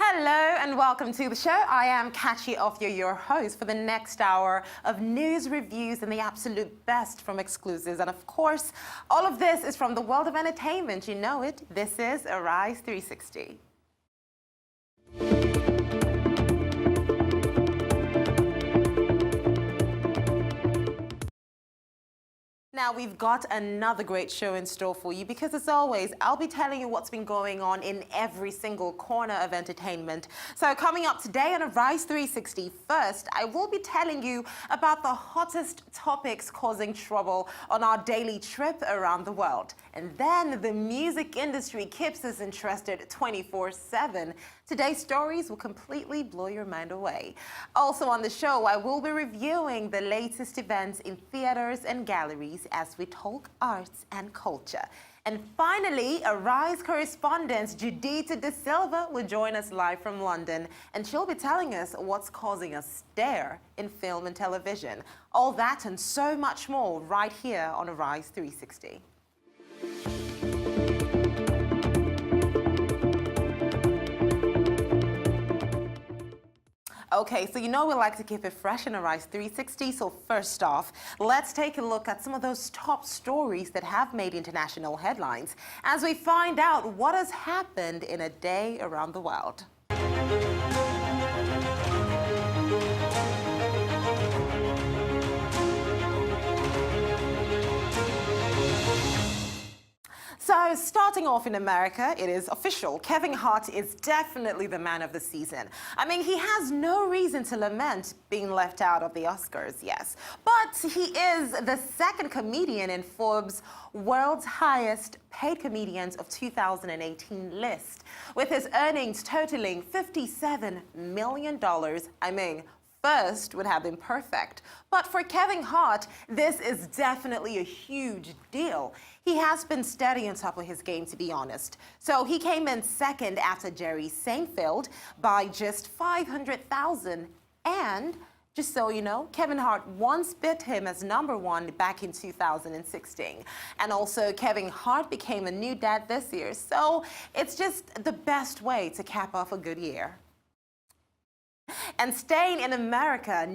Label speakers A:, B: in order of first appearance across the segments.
A: Hello and welcome to the show. I am Kachi Ofyo, your host for the next hour of news, reviews, and the absolute best from exclusives. And of course, all of this is from the world of entertainment. You know it. This is Arise 360. Now, we've got another great show in store for you because, as always, I'll be telling you what's been going on in every single corner of entertainment. So coming up today on Arise 360, first, I will be telling you about the hottest topics causing trouble on our daily trip around the world. And then the music industry keeps us interested 24/7. Today's stories will completely blow your mind away. Also on the show, I will be reviewing the latest events in theaters and galleries as we talk arts and culture. And finally, Arise correspondent Judita De Silva will join us live from London, and she'll be telling us what's causing a stare in film and television. All that and so much more right here on Arise 360. Okay, so you know we like to keep it fresh in Arise 360, so first off, let's take a look at some of those top stories that have made international headlines as we find out what has happened in a day around the world. So starting off in America, it is official. Kevin Hart is definitely the man of the season. I mean, he has no reason to lament being left out of the Oscars, yes. But he is the second comedian in Forbes' world's highest paid comedians of 2018 list, with his earnings totaling $57 million. I mean, first would have been perfect. But for Kevin Hart, this is definitely a huge deal. He has been steady on top of his game, to be honest. So he came in second after Jerry Seinfeld by just 500,000. And just so you know, Kevin Hart once bit him as #1 back in 2016. And also, Kevin Hart became a new dad this year. So it's just the best way to cap off a good year. And staying in America,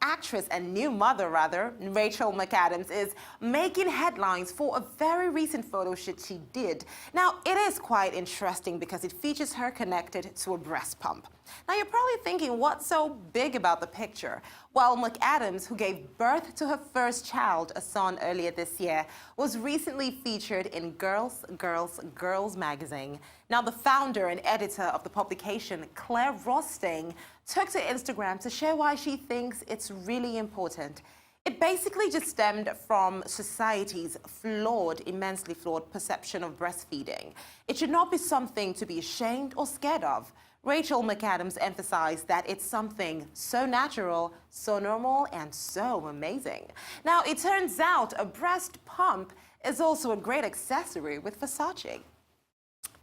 A: actress and new mother, rather, Rachel McAdams is making headlines for a very recent photo shoot she did. Now, it is quite interesting because it features her connected to a breast pump. Now, you're probably thinking, what's so big about the picture? Well, McAdams, who gave birth to her first child, a son, earlier this year, was recently featured in Girls, Girls, Girls magazine. Now, the founder and editor of the publication, Claire Rosting, took to Instagram to share why she thinks it's really important. It basically just stemmed from society's immensely flawed perception of breastfeeding. It should not be something to be ashamed or scared of. Rachel McAdams emphasized that it's something so natural, so normal, and so amazing. Now, it turns out a breast pump is also a great accessory with Versace.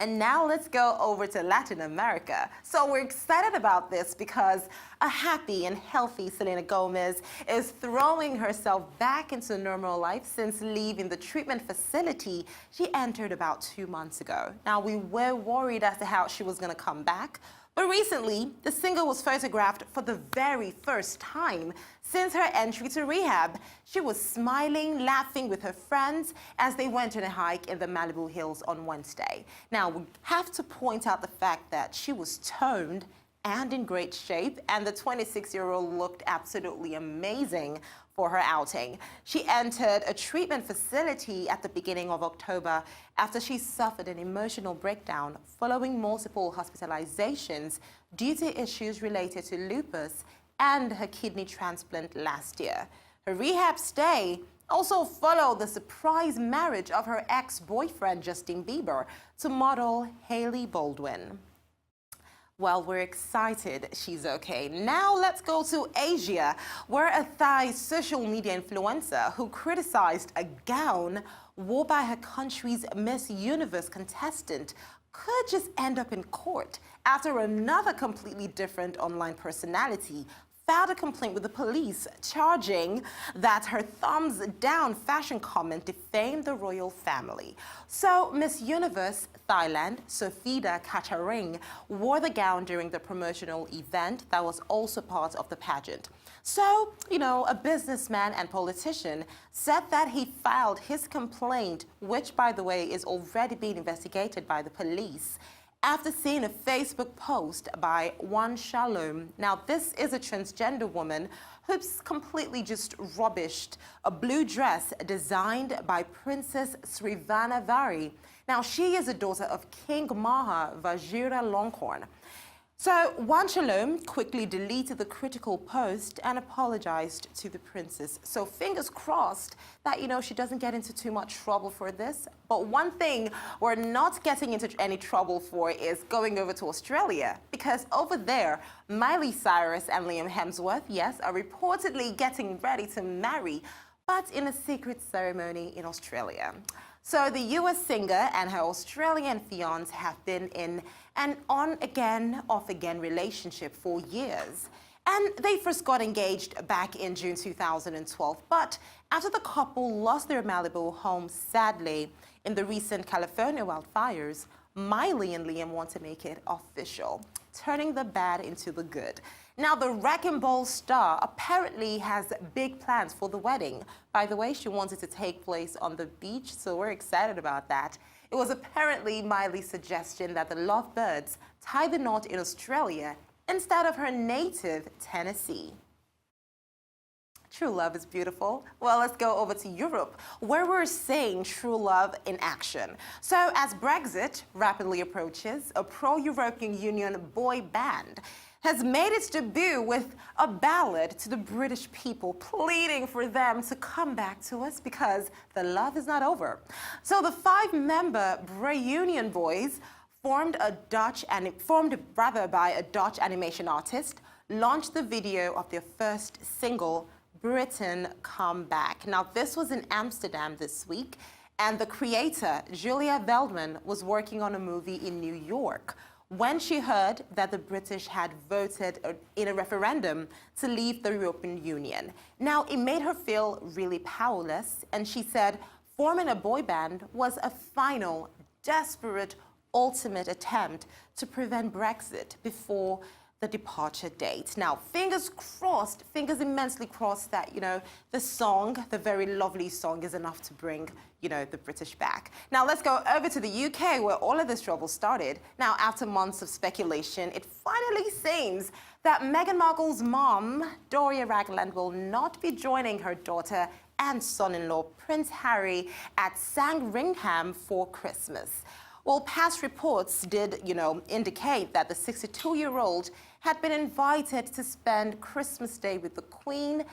A: And now let's go over to Latin America. So we're excited about this because a happy and healthy Selena Gomez is throwing herself back into normal life since leaving the treatment facility she entered about 2 months ago. Now, we were worried as to how she was going to come back, but recently, the singer was photographed for the very first time since her entry to rehab. She was smiling, laughing with her friends as they went on a hike in the Malibu Hills on Wednesday. Now, we have to point out the fact that she was toned and in great shape, and the 26-year-old looked absolutely amazing for her outing. She entered a treatment facility at the beginning of October after she suffered an emotional breakdown following multiple hospitalizations due to issues related to lupus and her kidney transplant last year. Her rehab stay also followed the surprise marriage of her ex-boyfriend Justin Bieber to model Hailey Baldwin. Well, we're excited she's okay. Now let's go to Asia, where a Thai social media influencer who criticized a gown worn by her country's Miss Universe contestant could just end up in court after another completely different online personality filed a complaint with the police, charging that her thumbs down fashion comment defamed the royal family. So Miss Universe Thailand, Sofida Kataring, wore the gown during the promotional event that was also part of the pageant. So, a businessman and politician said that he filed his complaint, which, by the way, is already being investigated by the police, after seeing a Facebook post by Wan Shalom. Now, this is a transgender woman who's completely just rubbished a blue dress designed by Princess Srivannavari. Now, she is a daughter of King Maha Vajiralongkorn. So Wan Shalom quickly deleted the critical post and apologized to the princess. So fingers crossed that, she doesn't get into too much trouble for this. But one thing we're not getting into any trouble for is going over to Australia, because over there, Miley Cyrus and Liam Hemsworth, yes, are reportedly getting ready to marry, but in a secret ceremony in Australia. So the US singer and her Australian fiancé have been in an on-again, off-again relationship for years. And they first got engaged back in June 2012. But after the couple lost their Malibu home, sadly, in the recent California wildfires, Miley and Liam want to make it official, turning the bad into the good. Now, the Wrecking Ball star apparently has big plans for the wedding. By the way, she wants it to take place on the beach, so we're excited about that. It was apparently Miley's suggestion that the lovebirds tie the knot in Australia instead of her native Tennessee. True love is beautiful. Well, let's go over to Europe, where we're seeing true love in action. So as Brexit rapidly approaches, a pro-European Union boy band has made its debut with a ballad to the British people, pleading for them to come back to us because the love is not over. So the 5-member Bray Union Boys, formed by a Dutch animation artist, launched the video of their first single, Britain Come Back. Now, this was in Amsterdam this week, and the creator, Julia Veldman, was working on a movie in New York when she heard that the British had voted in a referendum to leave the European Union. Now, it made her feel really powerless, and she said forming a boy band was a final, desperate, ultimate attempt to prevent Brexit before the departure date. Now, fingers crossed, fingers immensely crossed that, the song, the very lovely song, is enough to bring, the British back. Now, let's go over to the UK, where all of this trouble started. Now, after months of speculation, it finally seems that Meghan Markle's mom, Doria Ragland, will not be joining her daughter and son-in-law, Prince Harry, at Sandringham for Christmas. Well, past reports did, indicate that the 62-year-old had been invited to spend Christmas Day with the Queen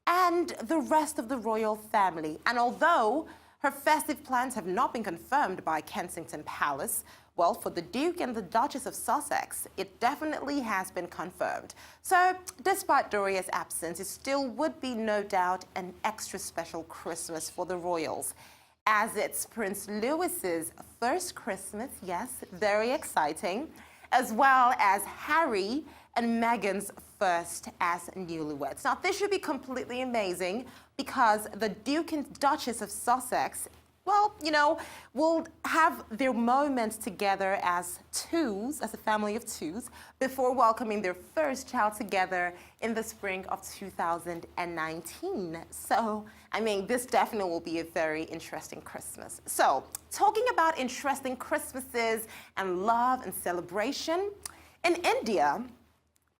A: and the rest of the royal family. And although her festive plans have not been confirmed by Kensington Palace, well, for the Duke and the Duchess of Sussex, it definitely has been confirmed. So, despite Doria's absence, it still would be, no doubt, an extra special Christmas for the royals, as it's Prince Louis's first Christmas, yes, very exciting, as well as Harry and Meghan's first as newlyweds. Now, this should be completely amazing because the Duke and Duchess of Sussex, well, will have their moments together as twos, as a family of twos, before welcoming their first child together in the spring of 2019. So, this definitely will be a very interesting Christmas. So, talking about interesting Christmases and love and celebration, in India,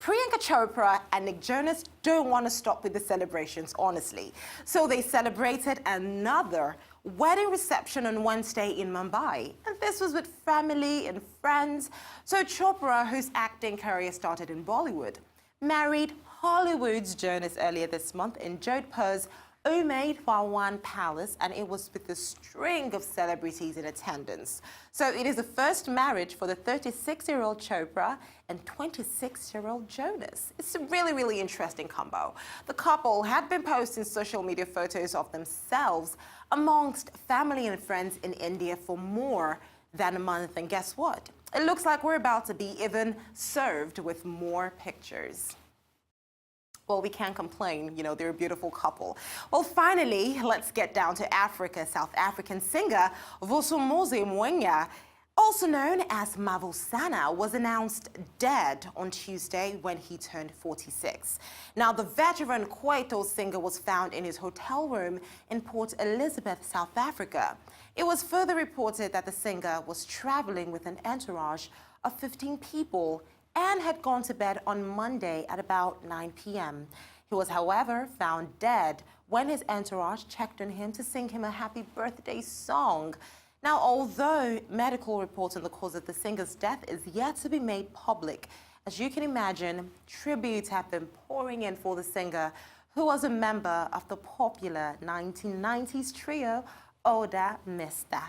A: Priyanka Chopra and Nick Jonas don't want to stop with the celebrations, honestly. So they celebrated another wedding reception on Wednesday in Mumbai. And this was with family and friends. So Chopra, whose acting career started in Bollywood, married Hollywood's Jonas earlier this month in Jodhpur's Umaid Bhawan Palace, and it was with a string of celebrities in attendance. So it is the first marriage for the 36-year-old Chopra and 26-year-old Jonas. It's a really, really interesting combo. The couple had been posting social media photos of themselves amongst family and friends in India for more than a month, and guess what? It looks like we're about to be even served with more pictures. Well, we can't complain. You know, they're a beautiful couple. Well, finally, let's get down to Africa. South African singer Vusumuzi Mwenya, also known as Mavusana, was announced dead on Tuesday when he turned 46. Now, the veteran Kwaito singer was found in his hotel room in Port Elizabeth, South Africa. It was further reported that the singer was traveling with an entourage of 15 people and had gone to bed on Monday at about 9 p.m. He was, however, found dead when his entourage checked on him to sing him a happy birthday song. Now, although medical reports on the cause of the singer's death is yet to be made public, as you can imagine, tributes have been pouring in for the singer, who was a member of the popular 1990s trio Oda Mista.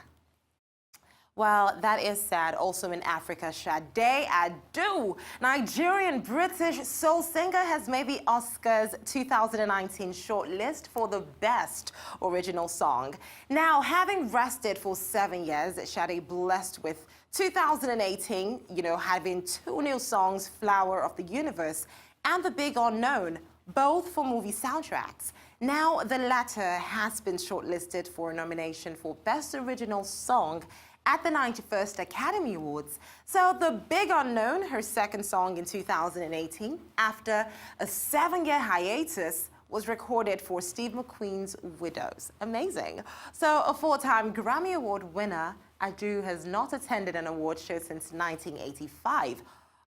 A: Well, that is sad. Also in Africa, Sade Adu, Nigerian-British soul singer, has made the Oscars 2019 shortlist for the Best Original Song. Now, having rested for 7 years, Sade blessed with 2018, having 2 new songs, Flower of the Universe and The Big Unknown, both for movie soundtracks. Now, the latter has been shortlisted for a nomination for Best Original Song at the 91st Academy Awards. So The Big Unknown, her second song in 2018, after a 7-year hiatus, was recorded for Steve McQueen's Widows. Amazing. So a 4-time Grammy Award winner, Adu has not attended an award show since 1985,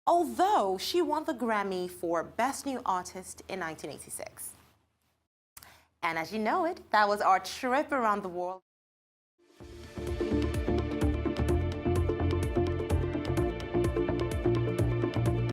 A: although she won the Grammy for Best New Artist in 1986. And as you know it, that was our trip around the world.